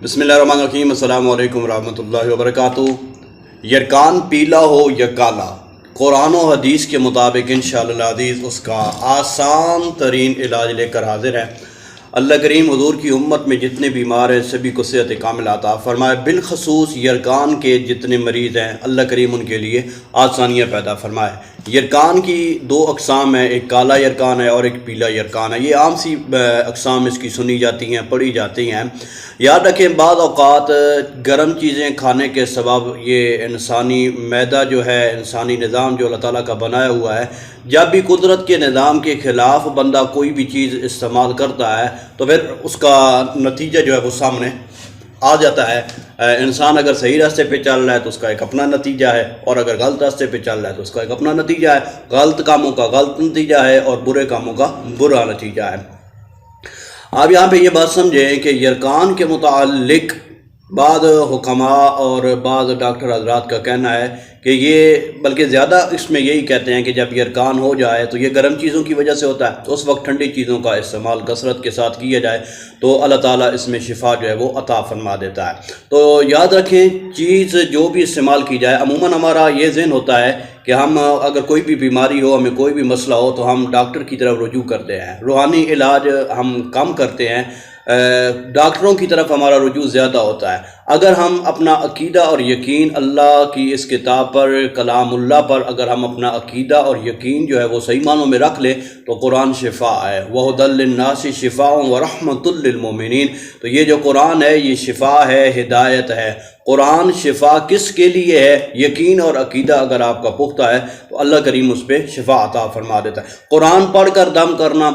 بسم اللہ الرحمن الرحیم۔ السلام علیکم ورحمۃ اللہ وبرکاتہ۔ یرکان پیلا ہو یا کالا، قرآن و حدیث کے مطابق انشاءاللہ العزیز اس کا آسان ترین علاج لے کر حاضر ہے۔ اللہ کریم حضور کی امت میں جتنے بیمار ہیں سبھی کو صحت کامل عطا فرمائے، بالخصوص یرکان کے جتنے مریض ہیں اللہ کریم ان کے لیے آسانیاں پیدا فرمائے۔ یرکان کی دو اقسام ہیں، ایک کالا یرکان ہے اور ایک پیلا یرکان ہے۔ یہ عام سی اقسام اس کی سنی جاتی ہیں، پڑھی جاتی ہیں۔ یاد رکھیں بعض اوقات گرم چیزیں کھانے کے سبب یہ انسانی معدہ جو ہے، انسانی نظام جو اللہ تعالیٰ کا بنایا ہوا ہے، جب بھی قدرت کے نظام کے خلاف بندہ کوئی بھی چیز استعمال کرتا ہے تو پھر اس کا نتیجہ جو ہے وہ سامنے آ جاتا ہے۔ انسان اگر صحیح راستے پہ چل رہا ہے تو اس کا ایک اپنا نتیجہ ہے، اور اگر غلط راستے پہ چل رہا ہے تو اس کا ایک اپنا نتیجہ ہے۔ غلط کاموں کا غلط نتیجہ ہے اور برے کاموں کا برا نتیجہ ہے۔ آپ یہاں پہ یہ بات سمجھیں کہ یرکان کے متعلق بعض حکماء اور بعض ڈاکٹر حضرات کا کہنا ہے کہ یہ بلکہ زیادہ اس میں یہی کہتے ہیں کہ جب یرکان ہو جائے تو یہ گرم چیزوں کی وجہ سے ہوتا ہے، تو اس وقت ٹھنڈی چیزوں کا استعمال کثرت کے ساتھ کیا جائے تو اللہ تعالیٰ اس میں شفا جو ہے وہ عطا فرما دیتا ہے۔ تو یاد رکھیں چیز جو بھی استعمال کی جائے، عموماً ہمارا یہ ذہن ہوتا ہے کہ ہم اگر کوئی بھی بیماری ہو، ہمیں کوئی بھی مسئلہ ہو تو ہم ڈاکٹر کی طرف رجوع کرتے ہیں، روحانی علاج ہم کم کرتے ہیں، ڈاکٹروں کی طرف ہمارا رجوع زیادہ ہوتا ہے۔ اگر ہم اپنا عقیدہ اور یقین اللہ کی اس کتاب پر، کلام اللہ پر اگر ہم اپنا عقیدہ اور یقین جو ہے وہ صحیح معنوں میں رکھ لیں تو قرآن شفا ہے۔ وَهُدًى لِّلنَّاسِ شِفَاءٌ وَرَحْمَةٌ لِّلْمُؤْمِنِينَ، تو یہ جو قرآن ہے یہ شفا ہے، ہدایت ہے۔ قرآن شفا کس کے لیے ہے؟ یقین اور عقیدہ اگر آپ کا پختہ ہے تو اللہ کریم اس پہ شفا عطا فرما دیتا ہے۔ قرآن پڑھ کر دم کرنا،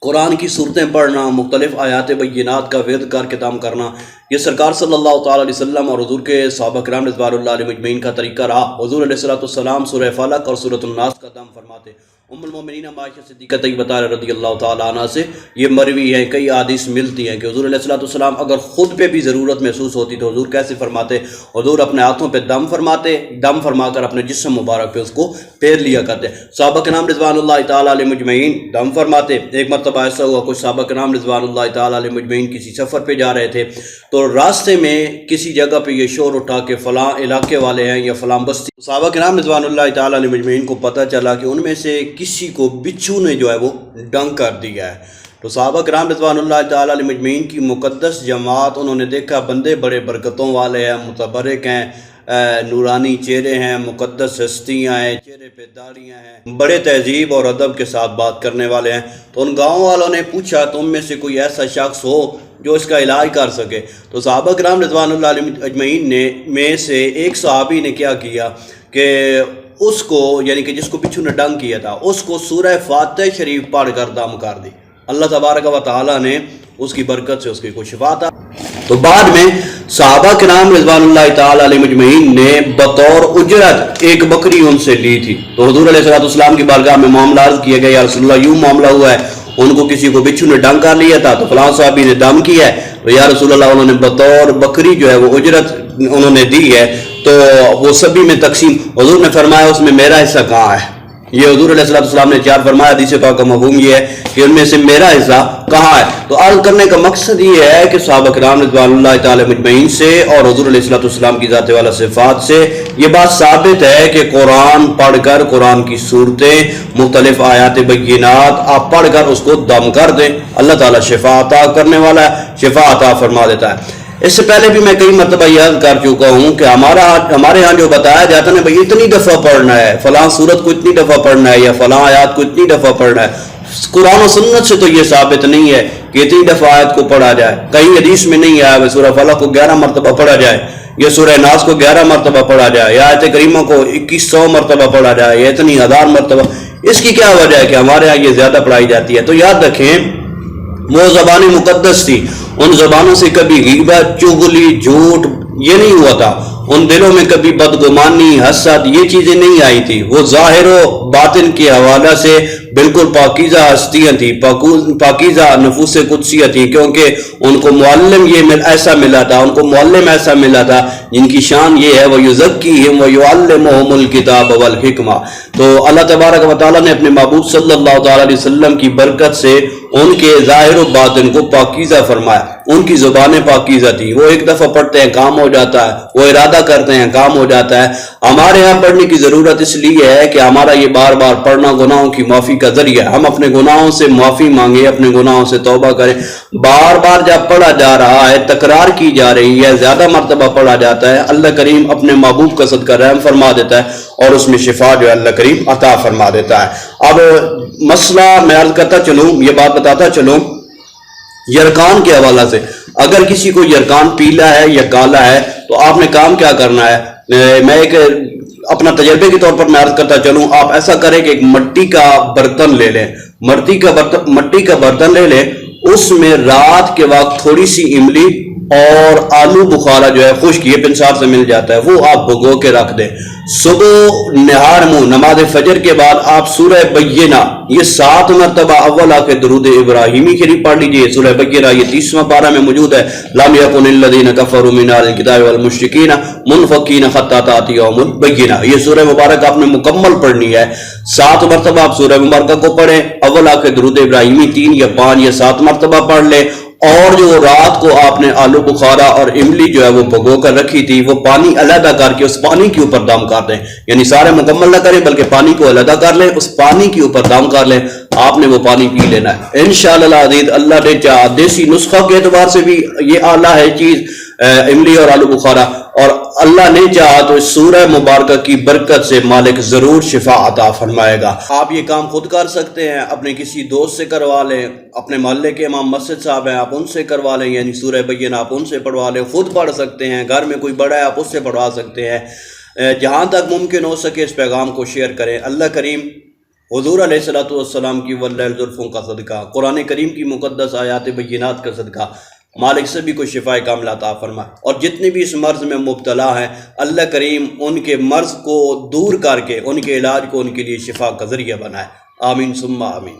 قرآن کی صورتیں پڑھنا، مختلف آیات بینات کا ورد کر کے دم کرنا، یہ سرکار صلی اللہ تعالیٰ علیہ وسلم اور حضور کے صحابہ کرام رضوان اللہ علیہ مجمعین کا طریقہ رہا۔ حضور علیہ السلام سورہ فلق اور سورۃ الناس کا دم فرماتے۔ ام المومنین عائشہ صدیقہ طیبہ رضی اللہ تعالیٰ عنہ سے یہ مروی ہے، کئی احادیث ملتی ہیں کہ حضور علیہ السلام اگر خود پہ بھی ضرورت محسوس ہوتی تو حضور کیسے فرماتے؟ حضور اپنے ہاتھوں پہ دم فرماتے، دم فرما کر اپنے جسم مبارک پہ اس کو پھیر لیا کرتے۔ صحابہ کرام رضوان اللہ تعالیٰ علیہ مجمعین دم فرماتے۔ ایک مرتبہ ایسا ہوا کچھ صحابہ کرام رضوان اللہ تعالیٰ علیہ مجمعین کسی سفر پہ جا رہے تھے تو راستے میں کسی جگہ پہ یہ شور اٹھا کہ فلاں علاقے والے ہیں یا فلاں بستی۔ صحابہ کرام رضوان اللہ تعالیٰ علیہ مجمعین کو پتہ چلا کہ ان میں سے کسی کو بچھو نے جو ہے وہ ڈنگ کر دیا ہے۔ تو صحابہ کرام رضوان اللہ تعالیٰ علیہ مجمعین کی مقدس جماعت، انہوں نے دیکھا بندے بڑے برکتوں والے ہیں، متبرک ہیں، نورانی چہرے ہیں، مقدس ہستیاں ہیں، چہرے پہ داڑیاں ہیں، بڑے تہذیب اور ادب کے ساتھ بات کرنے والے ہیں۔ تو ان گاؤں والوں نے پوچھا تم میں سے کوئی ایسا شخص ہو جو اس کا علاج کر سکے؟ تو صحابہ کرام رضوان اللہ علیہ اجمعین نے میں سے ایک صحابی نے کیا کیا کہ اس کو، یعنی کہ جس کو بچھو نے ڈنگ کیا تھا، اس کو سورہ فاتح شریف پڑھ کر دم کر دی۔ اللہ تبارک و تعالیٰ نے اس کی برکت سے اس کی کوئی شفا تھا۔ تو بعد میں صحابہ کرام رضوان اللہ تعالیٰ علیہ مجمعین نے بطور اجرت ایک بکری ان سے لی تھی۔ تو حضور علیہ السلام کی بارگاہ میں معاملہ عرض کیا گیا، یا رسول اللہ یوں معاملہ ہوا ہے، ان کو کسی کو بچھو نے ڈنگ کر لیا تھا تو فلاں صحابی نے دم کیا ہے، تو یا رسول اللہ انہوں نے بطور بکری جو ہے وہ اجرت انہوں نے دی ہے تو وہ سبھی میں تقسیم۔ حضور نے فرمایا اس میں میرا حصہ کہاں ہے؟ یہ حضور علیہ السلام نے چار فرمایا۔ حدیث پاک کا مفہوم یہ ہے کہ ان میں سے میرا حصہ کہاں ہے؟ تو عرض کرنے کا مقصد یہ ہے کہ صحابہ کرام رضوان اللہ تعالی مجمعین سے اور حضور علیہ السلام کی ذات والا صفات سے یہ بات ثابت ہے کہ قرآن پڑھ کر، قرآن کی صورتیں، مختلف آیات بینات آپ پڑھ کر اس کو دم کر دیں، اللہ تعالیٰ شفا عطا کرنے والا ہے، شفا عطا فرما دیتا ہے۔ اس سے پہلے بھی میں کئی مرتبہ یاد کر چکا ہوں کہ ہمارے ہاں جو بتایا جاتا ہے نا بھائی اتنی دفعہ پڑھنا ہے، فلاں سورت کو اتنی دفعہ پڑھنا ہے یا فلاں آیات کو اتنی دفعہ پڑھنا ہے، قرآن و سنت سے تو یہ ثابت نہیں ہے کہ اتنی دفعہ آیت کو پڑھا جائے۔ کہیں حدیث میں نہیں آیا ہے سورہ فلق کو 11 مرتبہ پڑھا جائے یا سورہ ناس کو 11 مرتبہ پڑھا جائے یا آیت کریمہ کو 2100 مرتبہ پڑھا جائے یا اتنی 1000 مرتبہ۔ اس کی کیا وجہ ہے کہ ہمارے ہاں یہ زیادہ پڑھائی جاتی ہے؟ تو یاد رکھیں وہ زبانیں مقدس تھی، ان زبانوں سے کبھی غیبت، چغلی، جھوٹ یہ نہیں ہوا تھا، ان دلوں میں کبھی بدگمانی، حسد یہ چیزیں نہیں آئی تھی۔ وہ ظاہر و باطن کے حوالہ سے بالکل پاکیزہ ہستیاں تھیں، پاکیزہ نفوس قدسیہ تھی، کیونکہ ان کو معلم ایسا ملا تھا، ان کو معلم ایسا ملا تھا جن کی شان یہ ہے وَيُزَكِّيهِمْ وَيُعَلِّمُهُمُ الْكِتَابَ وَالْحِكْمَةَ۔ تو اللہ تبارک و تعالیٰ نے اپنے محبوب صلی اللہ تعالیٰ علیہ وسلم کی برکت سے ان کے ظاہر و باطن کو پاکیزہ فرمایا۔ ان کی زبانیں پاکیزہ تھیں، وہ ایک دفعہ پڑھتے ہیں کام ہو جاتا ہے، وہ ارادہ کرتے ہیں کام ہو جاتا ہے۔ ہمارے ہاں پڑھنے کی ضرورت اس لیے ہے کہ ہمارا یہ بار بار پڑھنا گناہوں کی معافی کا ذریعہ ہے۔ ہم اپنے گناہوں سے معافی مانگیں، اپنے گناہوں سے توبہ کریں۔ بار بار جب پڑھا جا رہا ہے، تکرار کی جا رہی ہے، زیادہ مرتبہ پڑھا جاتا ہے، اللہ کریم اپنے محبوب کا صدقہ رحم فرما دیتا ہے اور اس میں شفا جو ہے اللہ کریم عطا فرما دیتا ہے۔ اب مسئلہ میں عرض کرتا چلوں، یہ بات بتاتا چلوں یرکان کے حوالہ سے۔ اگر کسی کو یرکان پیلا ہے یا کالا ہے تو آپ نے کام کیا کرنا ہے؟ میں ایک اپنا تجربے کے طور پر میں عرض کرتا چلوں، آپ ایسا کریں کہ ایک مٹی کا برتن لے لیں، مٹی کا برتن لے لیں، اس میں رات کے وقت تھوڑی سی املی اور آلو بخارا جو ہے خشک، یہ پنسار سے مل جاتا ہے، وہ آپ بھگو کے رکھ دیں۔ صبح نہار منہ نماز فجر کے بعد آپ سورہ بینہ یہ 7 مرتبہ اول آ کے درود ابراہیمی شریف پڑھ لیجیے۔ سورہ بینہ یہ 30واں پارہ میں موجود ہے۔ لم یکن الذین کفروا من اہل الکتاب والمشرکین منفکین حتی تأتیہم البینہ، یہ سورہ مبارک آپ نے مکمل پڑھنی ہے۔ 7 مرتبہ آپ سورہ مبارکہ کو پڑھیں، اول آ کے درود ابراہیمی 3 یا 5 یا 7 مرتبہ پڑھ لیں، اور جو رات کو آپ نے آلو بخارا اور املی جو ہے وہ بھگو کر رکھی تھی، وہ پانی علیحدہ کر کے اس پانی کے اوپر دم کر دیں، یعنی سارے مکمل نہ کریں بلکہ پانی کو علیحدہ کر لیں، اس پانی کے اوپر دم کر لیں، آپ نے وہ پانی پی لینا ہے انشاءاللہ العزیز۔ اللہ نے چاہا دیسی نسخہ کے اعتبار سے بھی یہ اعلیٰ ہے چیز املی اور آلو بخارا، اور اللہ نے چاہا تو اس سورہ مبارکہ کی برکت سے مالک ضرور شفا عطا فرمائے گا۔ آپ یہ کام خود کر سکتے ہیں، اپنے کسی دوست سے کروا لیں، اپنے محلے کے امام مسجد صاحب ہیں آپ ان سے کروا لیں، یعنی سورہ بینہ آپ ان سے پڑھوا لیں، خود پڑھ سکتے ہیں، گھر میں کوئی بڑا ہے آپ اس سے پڑھوا سکتے ہیں۔ جہاں تک ممکن ہو سکے اس پیغام کو شیئر کریں۔ اللہ کریم حضور علیہ الصلوۃ والسلام کی واللیل زلفوں کا صدقہ، قرآن کریم کی مقدس آیات بینات کا صدقہ، مالک سبھی کو شفاء کاملہ عطا فرمائے، اور جتنے بھی اس مرض میں مبتلا ہیں اللہ کریم ان کے مرض کو دور کر کے ان کے علاج کو ان کے لیے شفا کا ذریعہ بنائے۔ آمین ثم آمین۔